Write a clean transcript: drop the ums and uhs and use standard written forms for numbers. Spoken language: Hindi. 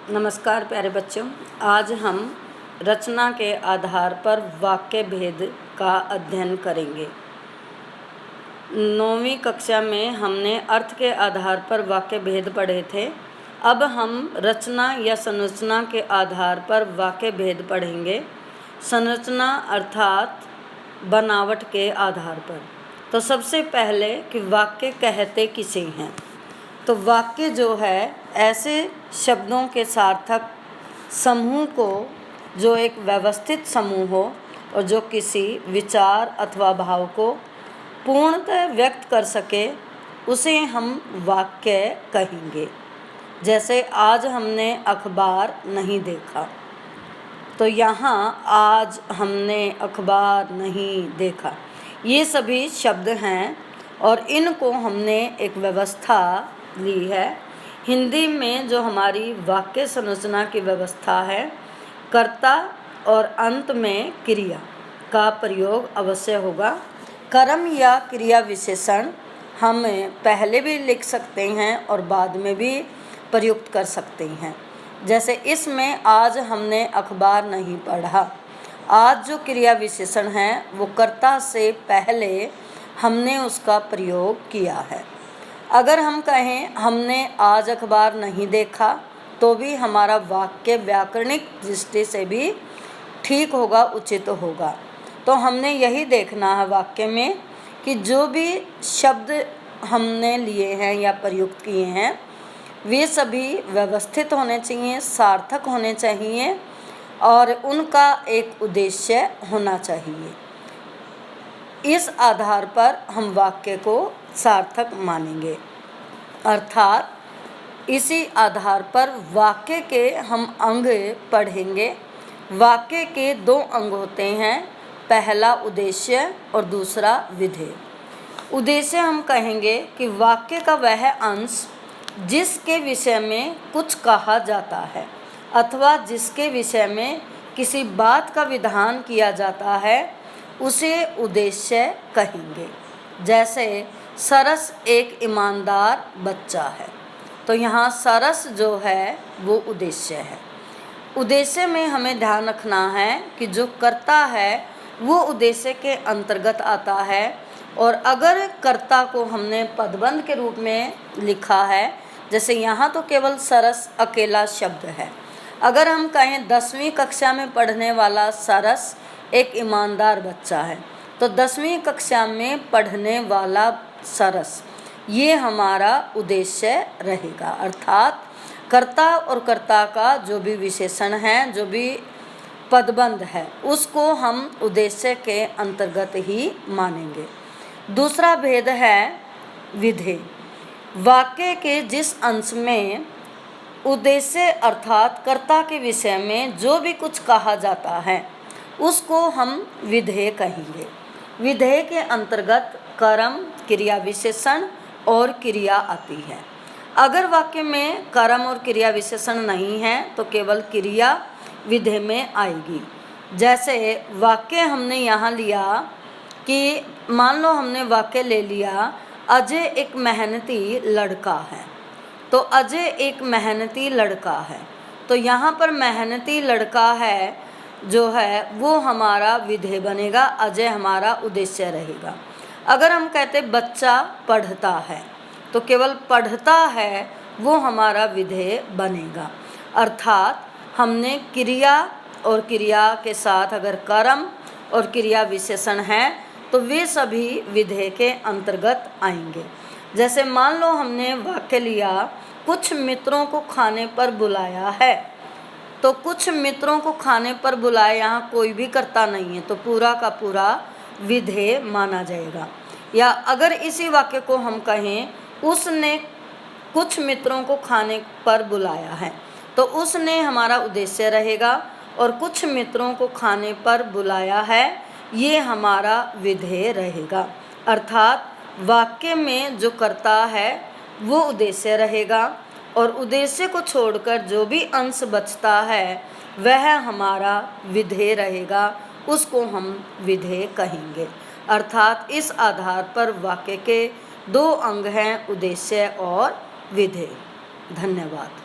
नमस्कार प्यारे बच्चों, आज हम रचना के आधार पर वाक्य भेद का अध्ययन करेंगे। 9वीं कक्षा में हमने अर्थ के आधार पर वाक्य भेद पढ़े थे। अब हम रचना या संरचना के आधार पर वाक्य भेद पढ़ेंगे। संरचना अर्थात बनावट के आधार पर। तो सबसे पहले कि वाक्य कहते किसे हैं। तो वाक्य जो है ऐसे शब्दों के सार्थक समूह को जो एक व्यवस्थित समूह हो और जो किसी विचार अथवा भाव को पूर्णतः व्यक्त कर सके, उसे हम वाक्य कहेंगे। जैसे आज हमने अखबार नहीं देखा, तो यहाँ आज हमने अखबार नहीं देखा, ये सभी शब्द हैं और इनको हमने एक व्यवस्था ली है। हिंदी में जो हमारी वाक्य संरचना की व्यवस्था है, कर्ता और अंत में क्रिया का प्रयोग अवश्य होगा। कर्म या क्रिया विशेषण हम पहले भी लिख सकते हैं और बाद में भी प्रयुक्त कर सकते हैं। जैसे इसमें आज हमने अखबार नहीं पढ़ा, आज जो क्रिया विशेषण है वो कर्ता से पहले हमने उसका प्रयोग किया है। अगर हम कहें हमने आज अखबार नहीं देखा, तो भी हमारा वाक्य व्याकरणिक दृष्टि से भी ठीक होगा, उचित होगा। तो हमने यही देखना है वाक्य में कि जो भी शब्द हमने लिए हैं या प्रयुक्त किए हैं, वे सभी व्यवस्थित होने चाहिए, सार्थक होने चाहिए और उनका एक उद्देश्य होना चाहिए। इस आधार पर हम वाक्य को सार्थक मानेंगे। अर्थात इसी आधार पर वाक्य के हम अंग पढ़ेंगे। वाक्य के 2 अंग होते हैं, पहला उद्देश्य और दूसरा विधेय। उद्देश्य हम कहेंगे कि वाक्य का वह अंश जिसके विषय में कुछ कहा जाता है अथवा जिसके विषय में किसी बात का विधान किया जाता है, उसे उद्देश्य कहेंगे। जैसे सरस एक ईमानदार बच्चा है, तो यहाँ सरस जो है वो उद्देश्य है। उद्देश्य में हमें ध्यान रखना है कि जो कर्ता है वो उद्देश्य के अंतर्गत आता है। और अगर कर्ता को हमने पदबंध के रूप में लिखा है, जैसे यहाँ तो केवल सरस अकेला शब्द है। अगर हम कहें 10वीं कक्षा में पढ़ने वाला सरस एक ईमानदार बच्चा है, तो 10वीं कक्षा में पढ़ने वाला सरस, ये हमारा उद्देश्य रहेगा। अर्थात कर्ता और कर्ता का जो भी विशेषण है, जो भी पदबंध है, उसको हम उद्देश्य के अंतर्गत ही मानेंगे। दूसरा भेद है विधेय। वाक्य के जिस अंश में उद्देश्य अर्थात कर्ता के विषय में जो भी कुछ कहा जाता है, उसको हम विधेय कहेंगे। विधेय के अंतर्गत कर्म, क्रिया विशेषण और क्रिया आती है। अगर वाक्य में कर्म और क्रिया विशेषण नहीं है, तो केवल क्रिया विधेय में आएगी। जैसे वाक्य हमने यहाँ लिया कि मान लो हमने वाक्य ले लिया, अजय एक मेहनती लड़का है। तो अजय एक मेहनती लड़का है, तो यहाँ पर मेहनती लड़का है जो है वो हमारा विधेय बनेगा, अजय हमारा उद्देश्य रहेगा। अगर हम कहते बच्चा पढ़ता है, तो केवल पढ़ता है वो हमारा विधेय बनेगा। अर्थात हमने क्रिया और क्रिया के साथ अगर कर्म और क्रिया विशेषण है, तो वे सभी विधेय के अंतर्गत आएंगे। जैसे मान लो हमने वाक्य लिया, कुछ मित्रों को खाने पर बुलाया है, तो कुछ मित्रों को खाने पर बुलाए, यहाँ कोई भी कर्ता नहीं है, तो पूरा का पूरा विधेय माना जाएगा। या अगर इसी वाक्य को हम कहें, उसने कुछ मित्रों को खाने पर बुलाया है, तो उसने हमारा उद्देश्य रहेगा और कुछ मित्रों को खाने पर बुलाया है, ये हमारा विधेय रहेगा। अर्थात वाक्य में जो कर्ता है वो उद्देश्य रहेगा और उद्देश्य को छोड़कर जो भी अंश बचता है वह हमारा विधेय रहेगा, उसको हम विधेय कहेंगे। अर्थात इस आधार पर वाक्य के 2 अंग हैं, उद्देश्य और विधेय। धन्यवाद।